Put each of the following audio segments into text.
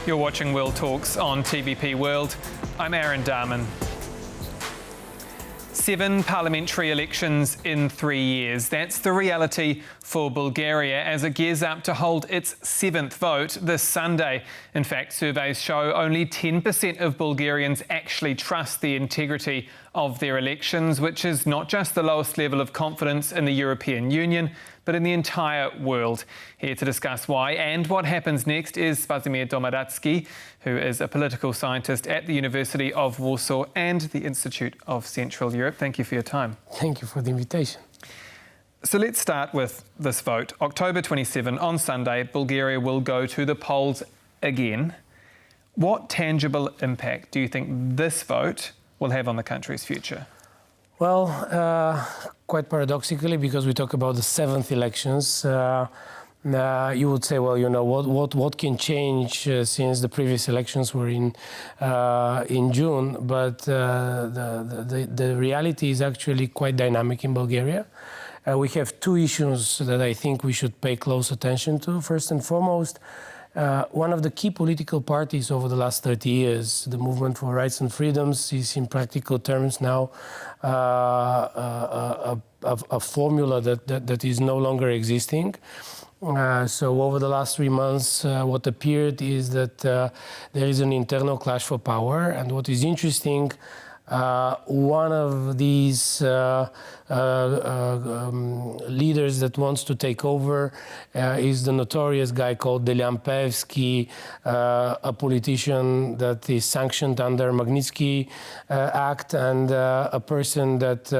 You're watching World Talks on TVP World. I'm Aaron Darman. 7 parliamentary elections in 3 years. That's the reality for Bulgaria as it gears up to hold its 7th vote this Sunday. In fact, surveys show only 10% of Bulgarians actually trust the integrity of their elections, which is not just the lowest level of confidence in the European Union, but in the entire world. Here to discuss why and what happens next is Spasimir Domaradzki, who is a political scientist at the University of Warsaw and the Institute of Central Europe. Thank you for your time. Thank you for the invitation. So let's start with this vote. October 27, on Sunday, Bulgaria will go to the polls again. What tangible impact do you think this vote will have on the country's future? Well, quite paradoxically, because we talk about the 7th elections, you would say, well, you know, what can change since the previous elections were in June? But the reality is actually quite dynamic in Bulgaria. We have 2 issues that I think we should pay close attention to. First and foremost, one of the key political parties over the last 30 years, the Movement for Rights and Freedoms, is in practical terms now a formula that is no longer existing. So over the last 3 months, what appeared is that there is an internal clash for power. And what is interesting, one of these leaders that wants to take over is the notorious guy called Delian Peevski, a politician that is sanctioned under Magnitsky Act and a person that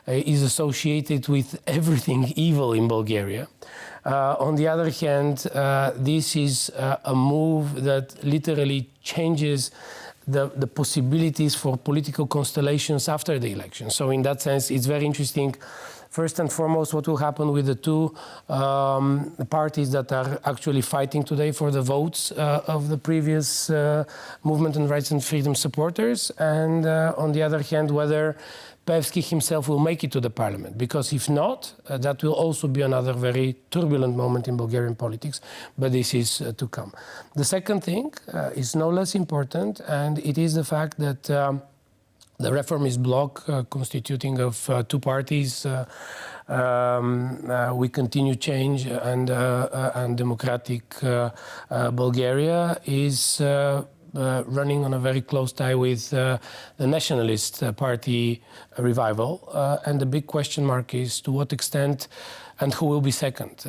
is associated with everything evil in Bulgaria. On the other hand, this is a move that literally changes the possibilities for political constellations after the election. So in that sense, it's very interesting. First and foremost, what will happen with the 2 parties that are actually fighting today for the votes of the previous Movement and Rights and Freedom supporters. And on the other hand, whether Peevski himself will make it to the parliament, because if not, that will also be another very turbulent moment in Bulgarian politics, but this is to come. The second thing is no less important, and it is the fact that the reformist bloc constituting of 2 parties, We Continue Change and Democratic Bulgaria, is running on a very close tie with the Nationalist Party revival. And the big question mark is to what extent and who will be second.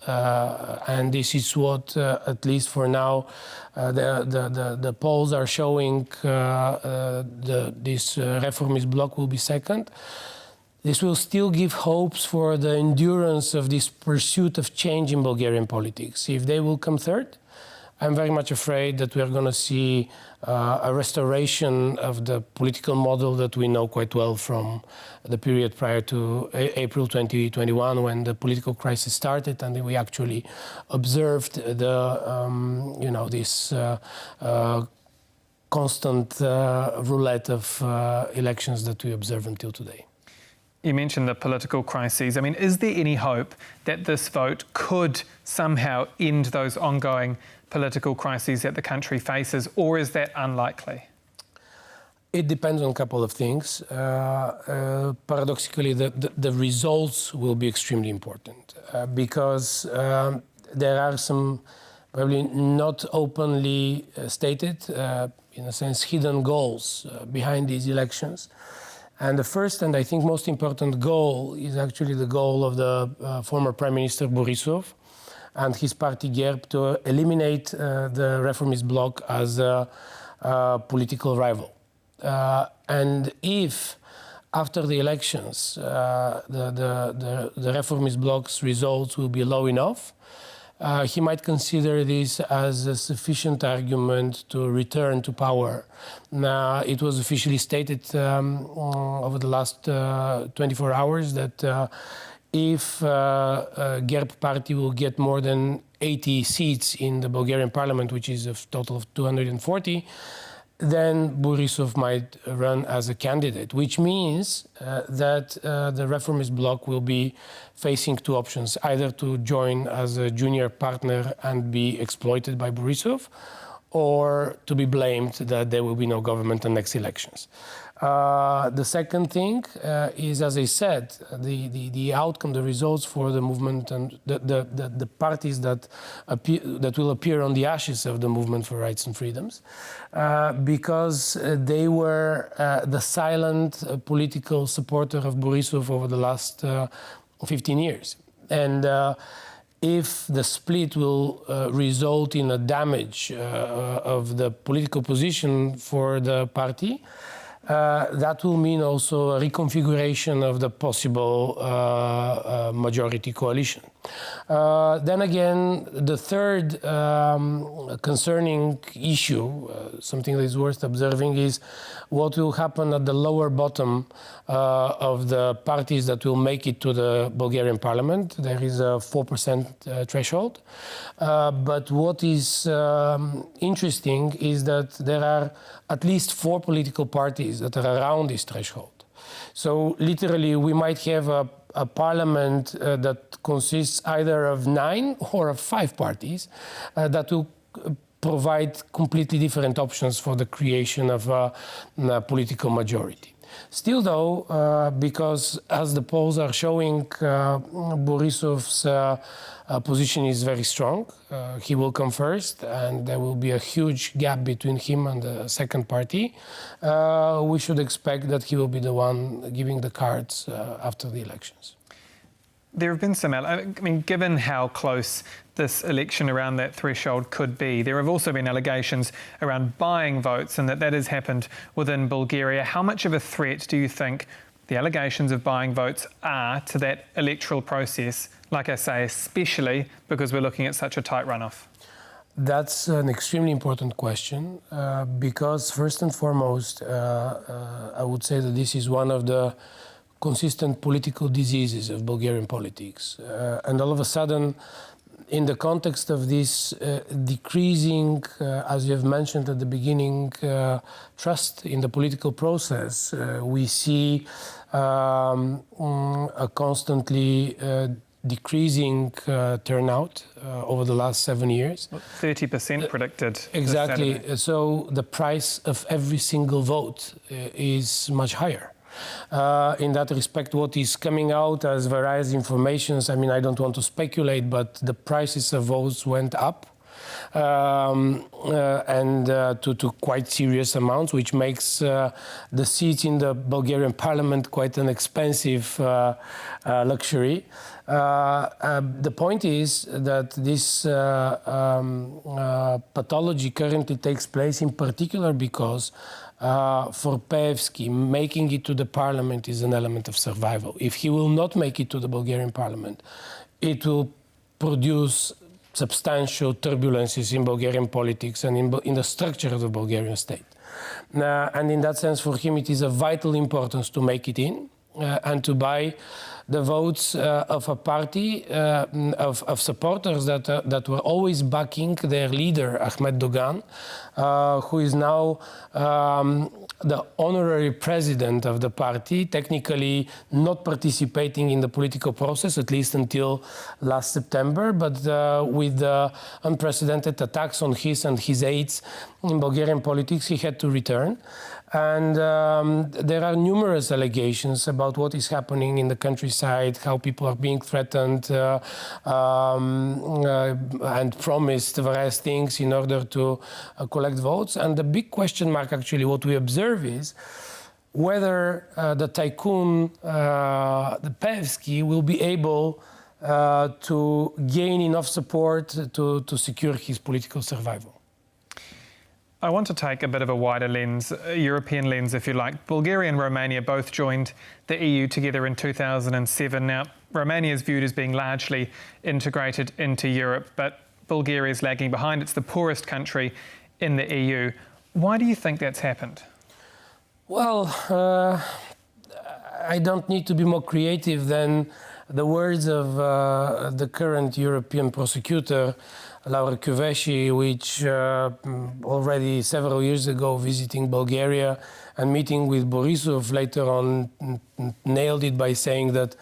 And this is what, at least for now, the polls are showing this reformist bloc will be second. This will still give hopes for the endurance of this pursuit of change in Bulgarian politics. If they will come third, I'm very much afraid that we are going to see a restoration of the political model that we know quite well from the period prior to April 2021, when the political crisis started, and we actually observed this constant roulette of elections that we observe until today. You mentioned the political crises. I mean, is there any hope that this vote could somehow end those ongoing political crises that the country faces, or is that unlikely? It depends on a couple of things. Paradoxically, the results will be extremely important because there are some probably not openly stated, in a sense, hidden goals behind these elections. And the first and I think most important goal is actually the goal of the former Prime Minister Borisov and his party GERB to eliminate the reformist bloc as a political rival. And if after the elections the reformist bloc's results will be low enough, he might consider this as a sufficient argument to return to power. Now, it was officially stated over the last 24 hours that if GERB party will get more than 80 seats in the Bulgarian parliament, which is a total of 240, then Borisov might run as a candidate, which means that the reformist bloc will be facing two options, either to join as a junior partner and be exploited by Borisov, or to be blamed that there will be no government in next elections. The second thing is, as I said, the outcome, the results for the movement and the parties that will appear on the ashes of the movement for rights and freedoms, because they were the silent political supporter of Borisov over the last 15 years. And if the split will result in a damage of the political position for the party, that will mean also a reconfiguration of the possible majority coalition. Then again, the third concerning issue, something that is worth observing, is what will happen at the lower bottom of the parties that will make it to the Bulgarian parliament. There is a 4% threshold. But what is interesting is that there are at least 4 political parties that are around this threshold. So literally, we might have a parliament that consists either of 9 or of 5 parties that will provide completely different options for the creation of a political majority. Still, though, because as the polls are showing, Borisov's position is very strong. He will come first, and there will be a huge gap between him and the second party. We should expect that he will be the one giving the cards after the elections. There have been some, given how close this election around that threshold could be, there have also been allegations around buying votes and that has happened within Bulgaria. How much of a threat do you think the allegations of buying votes are to that electoral process, like I say, especially because we're looking at such a tight runoff? That's an extremely important question because first and foremost, I would say that this is one of the consistent political diseases of Bulgarian politics. And all of a sudden, in the context of this decreasing, as you have mentioned at the beginning, trust in the political process, we see a constantly decreasing turnout over the last 7 years. 30% predicted. Exactly. So the price of every single vote is much higher. In that respect, what is coming out as various informations, I don't want to speculate, but the prices of votes went up and to quite serious amounts, which makes the seats in the Bulgarian parliament quite an expensive luxury. The point is that this pathology currently takes place in particular because for Peevski, making it to the parliament is an element of survival. If he will not make it to the Bulgarian parliament, it will produce substantial turbulences in Bulgarian politics and in the structure of the Bulgarian state. And in that sense, for him, it is of vital importance to make it in and to buy the votes of a party of supporters that were always backing their leader, Ahmed Dogan, who is now the honorary president of the party, technically not participating in the political process, at least until last September, but with the unprecedented attacks on and his aides in Bulgarian politics, he had to return. And there are numerous allegations about what is happening in the countryside, how people are being threatened and promised various things in order to collect votes. And the big question mark, actually, what we observe is whether the tycoon, the Peevski, will be able to gain enough support to secure his political survival. I want to take a bit of a wider lens, a European lens, if you like. Bulgaria and Romania both joined the EU together in 2007. Now, Romania is viewed as being largely integrated into Europe, but Bulgaria is lagging behind. It's the poorest country in the EU. Why do you think that's happened? Well, I don't need to be more creative than the words of the current European prosecutor, Laura Kövesi, which already several years ago visiting Bulgaria and meeting with Borisov later on nailed it by saying that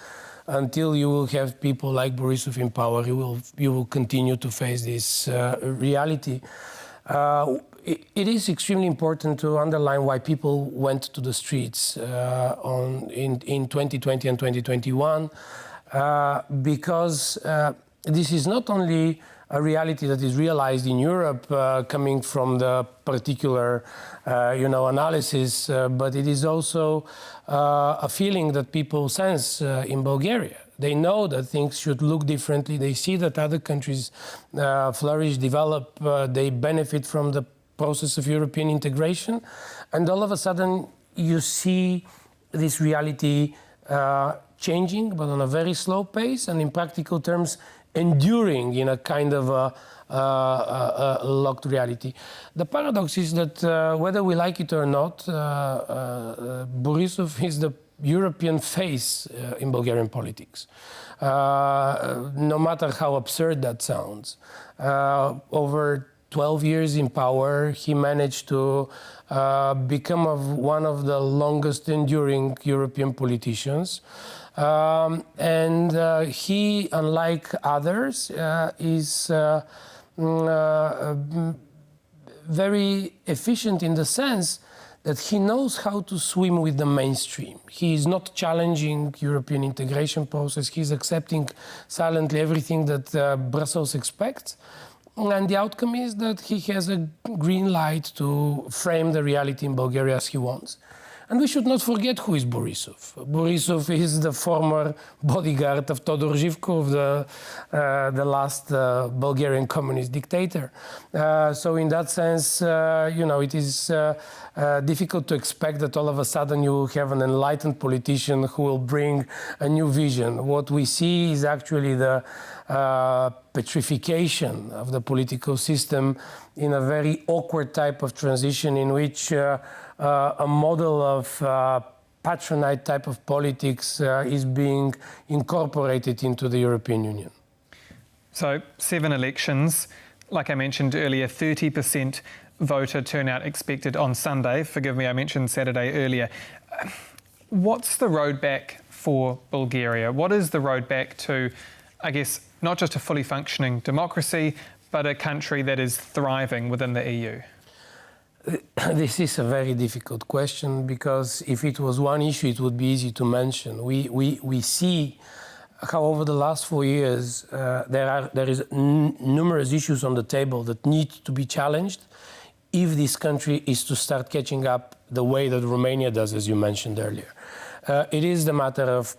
until you will have people like Borisov in power, you will continue to face this reality. It is extremely important to underline why people went to the streets in 2020 and 2021, because this is not only a reality that is realized in Europe, coming from the particular, analysis, but it is also a feeling that people sense in Bulgaria. They know that things should look differently. They see that other countries flourish, develop, they benefit from the process of European integration, and all of a sudden you see this reality changing, but on a very slow pace, and in practical terms enduring in a kind of a locked reality. The paradox is that whether we like it or not, Borisov is the European face in Bulgarian politics. No matter how absurd that sounds. Over 12 years in power, he managed to become one of the longest enduring European politicians. He, unlike others, is very efficient in the sense that he knows how to swim with the mainstream. He is not challenging European integration process. He's accepting silently everything that Brussels expects. And the outcome is that he has a green light to frame the reality in Bulgaria as he wants. And we should not forget who is Borisov. Borisov is the former bodyguard of Todor Zhivkov, the last Bulgarian communist dictator. So in that sense, it is difficult to expect that all of a sudden you will have an enlightened politician who will bring a new vision. What we see is actually the petrification of the political system in a very awkward type of transition in which a model of patronage type of politics is being incorporated into the European Union. So 7 elections, like I mentioned earlier, 30% voter turnout expected on Sunday. Forgive me, I mentioned Saturday earlier. What's the road back for Bulgaria? What is the road back to, I guess, not just a fully functioning democracy, but a country that is thriving within the EU? This is a very difficult question, because if it was one issue, it would be easy to mention. We see how over the last 4 years there is numerous issues on the table that need to be challenged if this country is to start catching up the way that Romania does, as you mentioned earlier. It is the matter of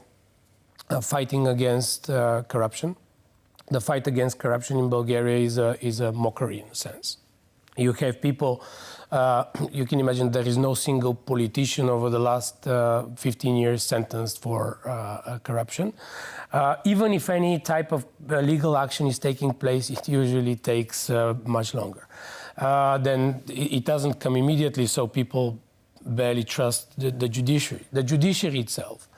fighting against corruption. The fight against corruption in Bulgaria is a mockery in a sense. You have people, you can imagine there is no single politician over the last 15 years sentenced for corruption. Even if any type of legal action is taking place, it usually takes much longer. Then it doesn't come immediately, so people barely trust the judiciary. The judiciary itself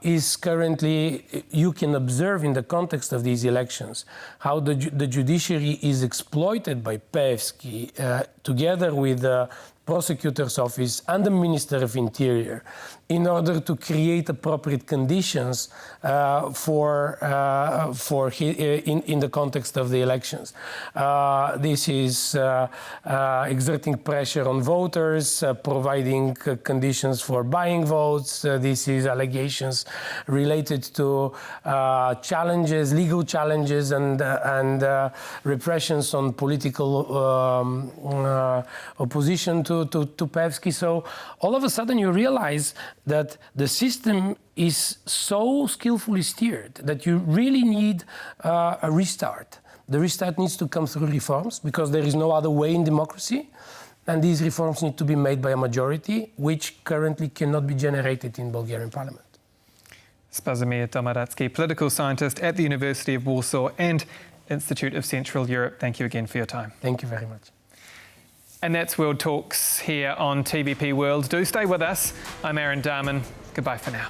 is currently, you can observe in the context of these elections, how the judiciary is exploited by Peevski together with the prosecutor's office and the Minister of Interior in order to create appropriate conditions in the context of the elections. This is exerting pressure on voters, providing conditions for buying votes. This is allegations related to challenges, legal challenges, and repressions on political opposition to Peevski. So all of a sudden you realize that the system is so skillfully steered that you really need a restart. The restart needs to come through reforms, because there is no other way in democracy. And these reforms need to be made by a majority, which currently cannot be generated in Bulgarian parliament. Spasimir Domaradzki, political scientist at the University of Warsaw and Institute of Central Europe. Thank you again for your time. Thank you very much. And that's World Talks here on TVP World. Do stay with us. I'm Aaron Darman. Goodbye for now.